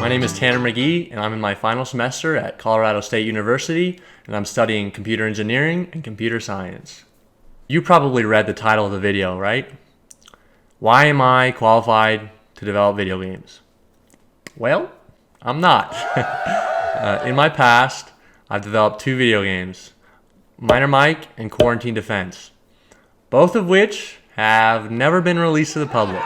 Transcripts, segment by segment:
My name is Tanner McGee, and I'm in my final semester at Colorado State University, and I'm studying computer engineering and computer science. You probably read the title of the video, right? Why am I qualified to develop video games? Well, I'm not. In my past, I've developed 2 video games, Miner Mike and Quarantine Defense, both of which have never been released to the public.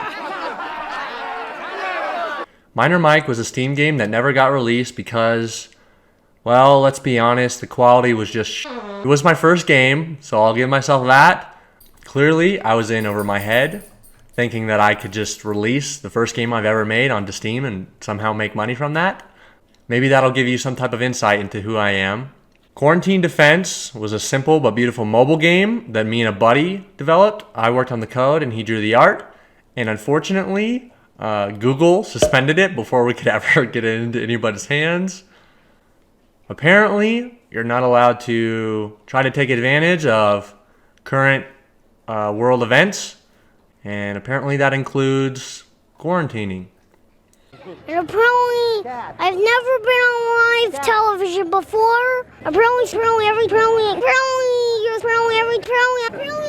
Miner Mike was a Steam game that never got released because, well, let's be honest, the quality was just It was my first game, so I'll give myself that. Clearly, I was in over my head, thinking that I could just release the first game I've ever made onto Steam and somehow make money from that. Maybe that'll give you some type of insight into who I am. Quarantine Defense was a simple but beautiful mobile game that me and a buddy developed. I worked on the code and he drew the art, and unfortunately, Google suspended it before we could ever get it into anybody's hands. Apparently, you're not allowed to try to take advantage of current world events, and apparently that includes quarantining. And apparently, I've never been on live television before. Apparently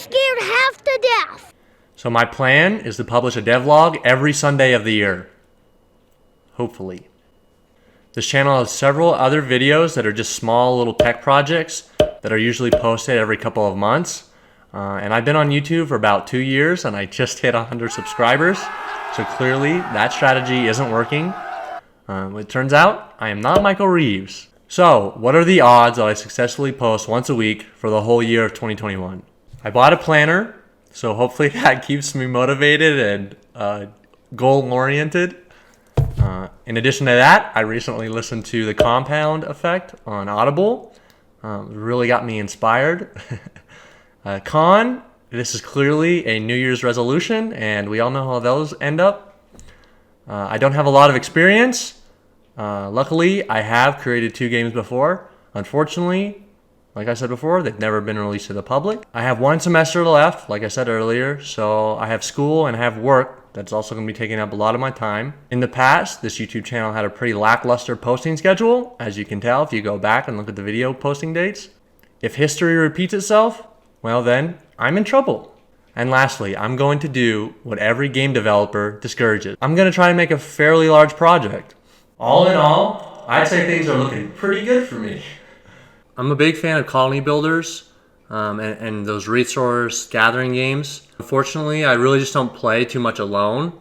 scared half to death. So my plan is to publish a devlog every Sunday of the year. Hopefully. This channel has several other videos that are just small little tech projects that are usually posted every couple of months. And I've been on YouTube for about 2 years and I just hit 100 subscribers. So clearly that strategy isn't working. It turns out I am not Michael Reeves. So what are the odds that I successfully post once a week for the whole year of 2021? I bought a planner, so hopefully that keeps me motivated and goal-oriented. In addition to that, I recently listened to The Compound Effect on Audible. It really got me inspired. This is clearly a New Year's resolution, and we all know how those end up. I don't have a lot of experience. Luckily, I have created 2 games before. Unfortunately, like I said before, they've never been released to the public. I have 1 semester left, like I said earlier, so I have school and I have work that's also going to be taking up a lot of my time. In the past, this YouTube channel had a pretty lackluster posting schedule, as you can tell if you go back and look at the video posting dates. If history repeats itself, well then, I'm in trouble. And lastly, I'm going to do what every game developer discourages. I'm going to try and make a fairly large project. All in all, I'd say things are looking pretty good for me. I'm a big fan of colony builders and those resource gathering games. Unfortunately, I really just don't play too much alone.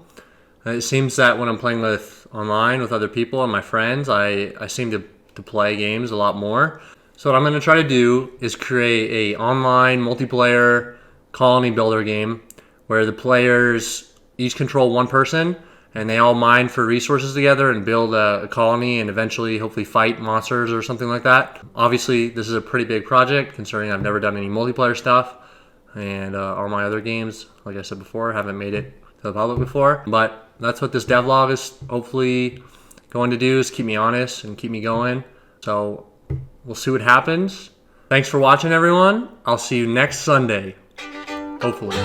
It seems that when I'm playing online with other people and my friends, I seem to play games a lot more. So what I'm going to try to do is create a online multiplayer colony builder game where the players each control 1 person and they all mine for resources together and build a colony and eventually hopefully fight monsters or something like that. Obviously, this is a pretty big project considering I've never done any multiplayer stuff, and all my other games, like I said before, haven't made it to the public before. But that's what this devlog is hopefully going to do, is keep me honest and keep me going. So we'll see what happens. Thanks for watching, everyone. I'll see you next Sunday, hopefully.